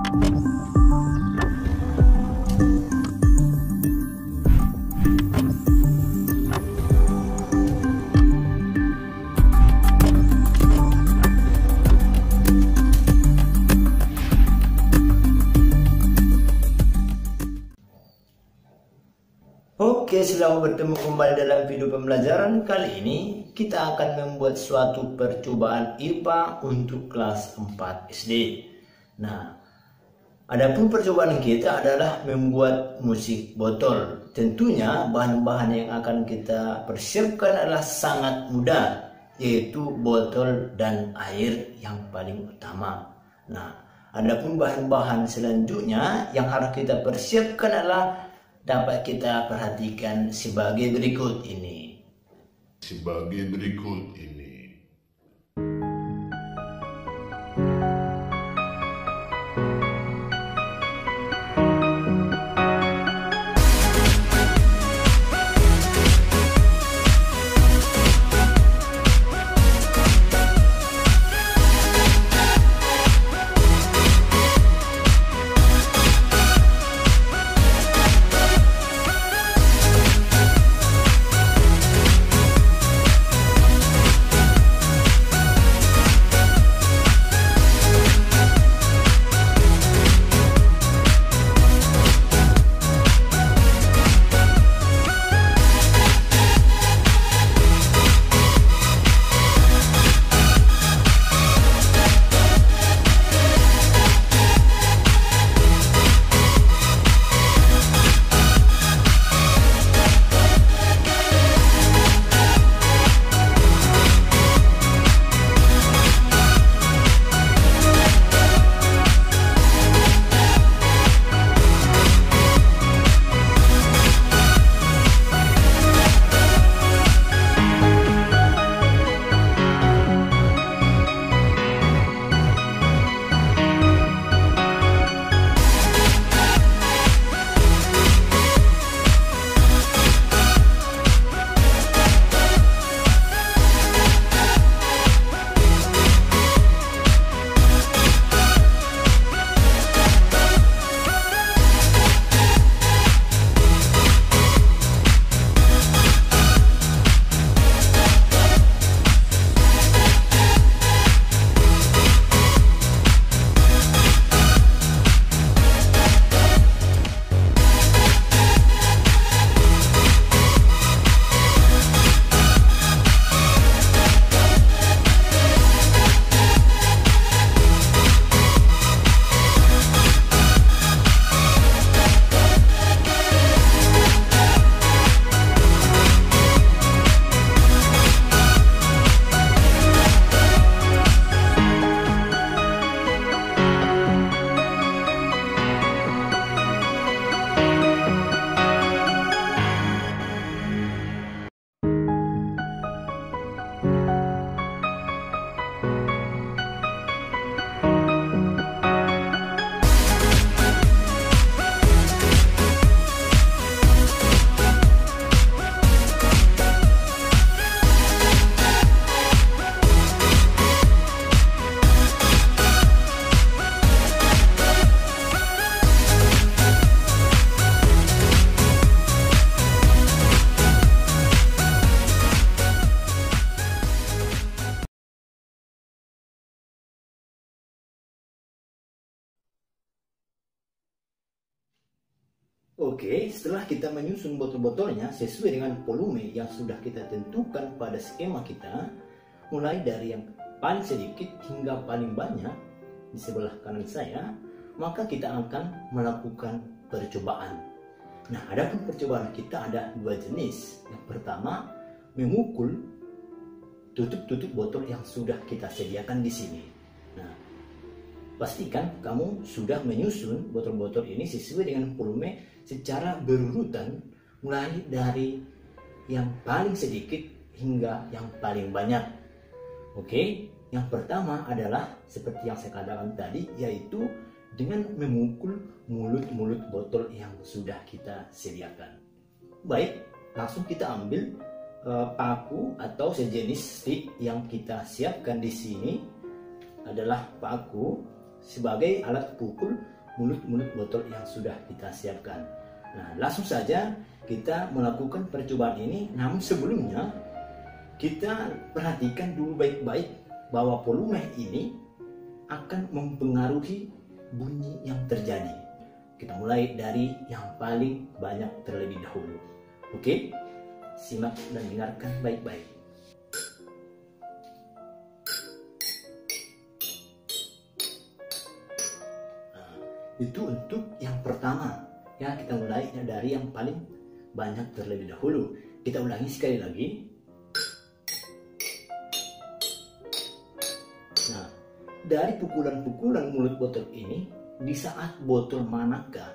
Oke, selamat bertemu kembali dalam video pembelajaran. Kali ini kita akan membuat suatu percobaan IPA untuk kelas 4 SD. Nah, adapun percobaan kita adalah membuat musik botol. Tentunya bahan-bahan yang akan kita persiapkan adalah sangat mudah, yaitu botol dan air yang paling utama. Nah, adapun bahan-bahan selanjutnya yang harus kita persiapkan adalah dapat kita perhatikan sebagai berikut ini. Oke, setelah kita menyusun botol-botolnya sesuai dengan volume yang sudah kita tentukan pada skema kita, mulai dari yang paling sedikit hingga paling banyak di sebelah kanan saya, maka kita akan melakukan percobaan. Nah, adapun percobaan kita ada dua jenis. Yang pertama, memukul tutup-tutup botol yang sudah kita sediakan di sini. Nah, pastikan kamu sudah menyusun botol-botol ini sesuai dengan volume secara berurutan, mulai dari yang paling sedikit hingga yang paling banyak. Oke, yang pertama adalah seperti yang saya katakan tadi, yaitu dengan memukul mulut-mulut botol yang sudah kita sediakan. Baik, langsung kita ambil paku atau sejenis stick yang kita siapkan di sini adalah paku sebagai alat pukul mulut-mulut botol yang sudah kita siapkan. Nah, langsung saja kita melakukan percobaan ini. Namun sebelumnya kita perhatikan dulu baik-baik bahwa volume ini akan mempengaruhi bunyi yang terjadi. Kita mulai dari yang paling banyak terlebih dahulu. Oke, simak dan dengarkan baik-baik. Nah, itu untuk yang pertama. Ya, kita mulai dari yang paling banyak terlebih dahulu. Kita ulangi sekali lagi. Nah, dari pukulan-pukulan mulut botol ini, di saat botol manakah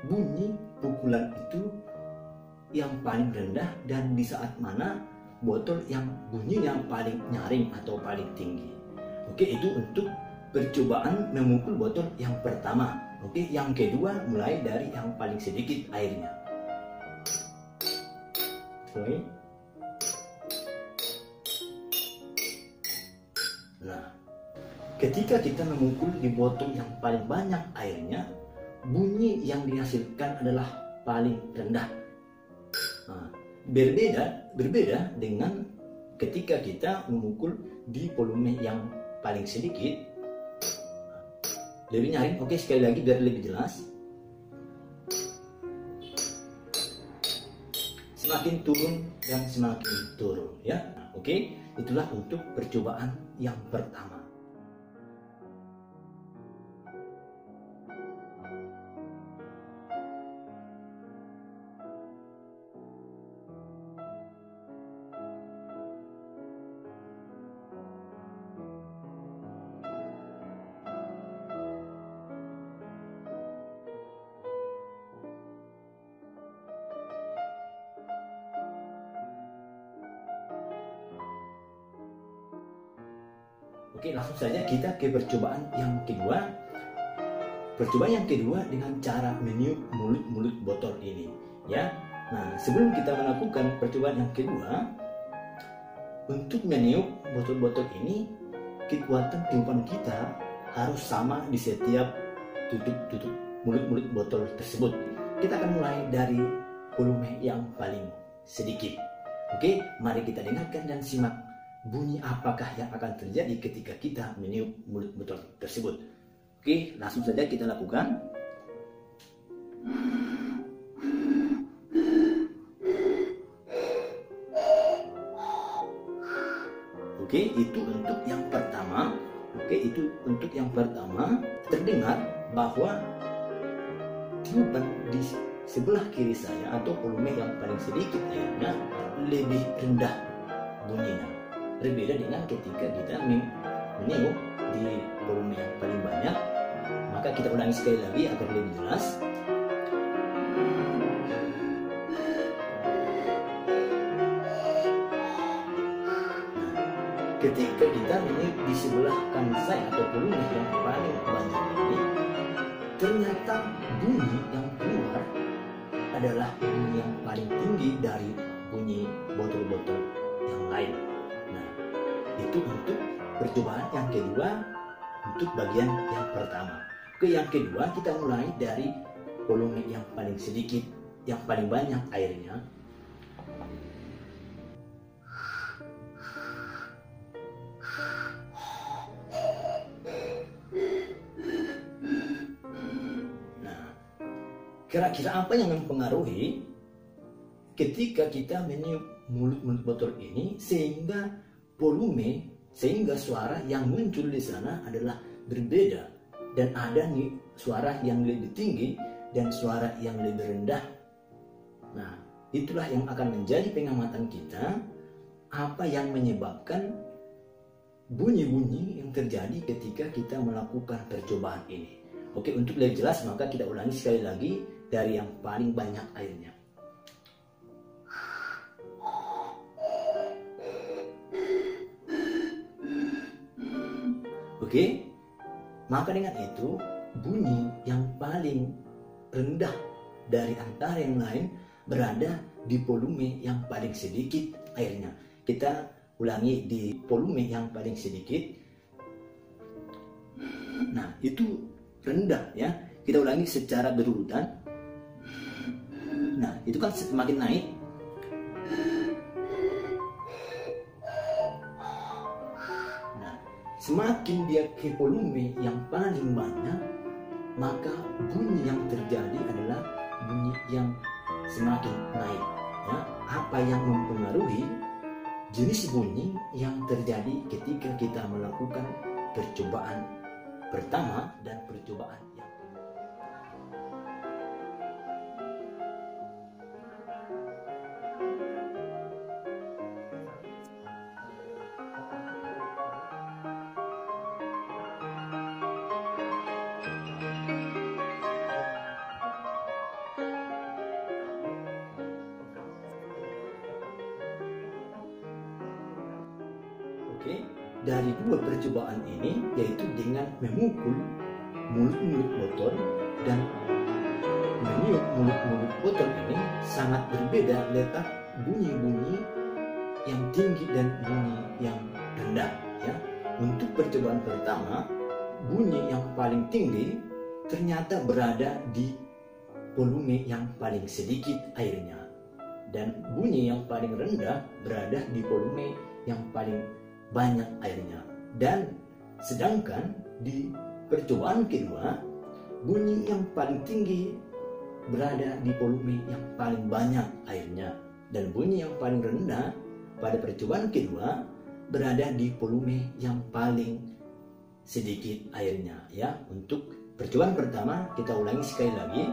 bunyi pukulan itu yang paling rendah, dan di saat mana botol yang bunyinya paling nyaring atau paling tinggi. Oke, itu untuk percobaan memukul botol yang pertama. Oke, yang kedua mulai dari yang paling sedikit airnya. Oke. Nah, ketika kita memukul di botol yang paling banyak airnya, bunyi yang dihasilkan adalah paling rendah. Nah, berbeda dengan ketika kita memukul di volume yang paling sedikit, lebih nyaring. Oke, sekali lagi biar lebih jelas. Semakin turun dan semakin turun, ya. Oke, itulah untuk percobaan yang pertama. Oke, langsung saja kita ke percobaan yang kedua. Percobaan yang kedua dengan cara meniup mulut-mulut botol ini, ya. Nah, sebelum kita melakukan percobaan yang kedua, untuk meniup botol-botol ini, kekuatan tiupan kita harus sama di setiap tutup mulut-mulut botol tersebut. Kita akan mulai dari volume yang paling sedikit. Oke, mari kita dengarkan dan simak bunyi apakah yang akan terjadi ketika kita meniup mulut botol tersebut. Oke, langsung saja kita lakukan. Oke, itu untuk yang pertama. Oke, itu untuk yang pertama. Terdengar bahwa tiupan di sebelah kiri saya atau volume yang paling sedikit airnya lebih rendah bunyinya. Berbeda dengan ketika kita meniup di volume yang paling banyak. Maka kita ulangi sekali lagi agar lebih jelas. Ketika kita meniup di sebelah kanan saya atau volume yang paling banyak ini, ternyata bunyi yang keluar adalah bunyi yang paling tinggi dari bunyi botol-botol yang lain. Nah, itu untuk percobaan yang kedua untuk bagian yang pertama. Oke, yang kedua kita mulai dari volume yang paling sedikit, yang paling banyak airnya. Nah, kira-kira apa yang mempengaruhi ketika kita meniup mulut-mulut botol ini sehingga suara yang muncul di sana adalah berbeda, dan ada nih suara yang lebih tinggi dan suara yang lebih rendah. Nah, itulah yang akan menjadi pengamatan kita, apa yang menyebabkan bunyi-bunyi yang terjadi ketika kita melakukan percobaan ini. Oke, untuk lebih jelas maka kita ulangi sekali lagi dari yang paling banyak airnya. Oke, maka dengan itu bunyi yang paling rendah dari antara yang lain berada di volume yang paling sedikit airnya. Kita ulangi di volume yang paling sedikit. Nah, itu rendah ya. Kita ulangi secara berurutan. Nah, itu kan semakin naik. Nah, semakin dia ke volume yang paling banyak, maka bunyi yang terjadi adalah bunyi yang semakin naik. Ya, apa yang mempengaruhi jenis bunyi yang terjadi ketika kita melakukan percobaan pertama dan percobaan yang kedua. Oke, dari dua percobaan ini, yaitu dengan memukul mulut-mulut botol dan meniup mulut-mulut botol ini, sangat berbeda letak bunyi-bunyi yang tinggi dan bunyi yang rendah. Ya, untuk percobaan pertama, bunyi yang paling tinggi ternyata berada di volume yang paling sedikit airnya, dan bunyi yang paling rendah berada di volume yang paling banyak airnya. Dan sedangkan di percobaan kedua, bunyi yang paling tinggi berada di volume yang paling banyak airnya, dan bunyi yang paling rendah pada percobaan kedua berada di volume yang paling sedikit airnya. Ya, untuk percobaan pertama kita ulangi sekali lagi.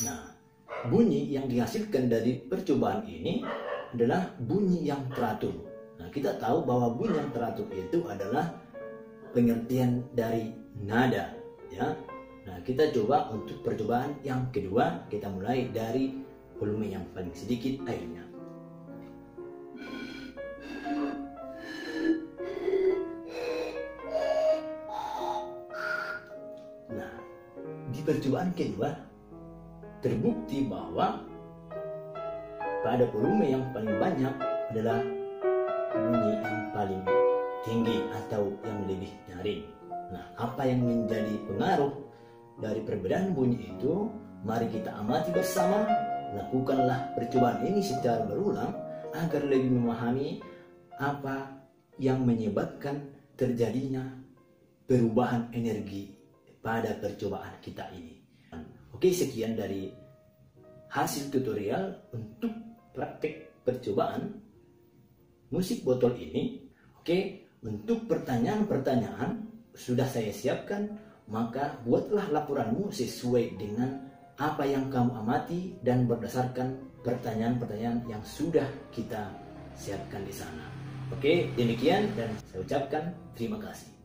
Nah, bunyi yang dihasilkan dari percobaan ini adalah bunyi yang teratur. Nah, kita tahu bahwa bunyi yang teratur itu adalah pengertian dari nada, ya. Nah, kita coba untuk percobaan yang kedua, kita mulai dari volume yang paling sedikit airnya. Nah, di percobaan kedua terbukti bahwa pada volume yang paling banyak adalah bunyi yang paling tinggi atau yang lebih nyaring. Nah, apa yang menjadi pengaruh dari perbedaan bunyi itu? Mari kita amati bersama. Lakukanlah percobaan ini secara berulang agar lebih memahami apa yang menyebabkan terjadinya perubahan energi pada percobaan kita ini. Oke, sekian dari hasil tutorial untuk praktek percobaan musik botol ini. Oke, untuk pertanyaan-pertanyaan sudah saya siapkan, maka buatlah laporanmu sesuai dengan apa yang kamu amati dan berdasarkan pertanyaan-pertanyaan yang sudah kita siapkan di sana. Oke, demikian dan saya ucapkan terima kasih.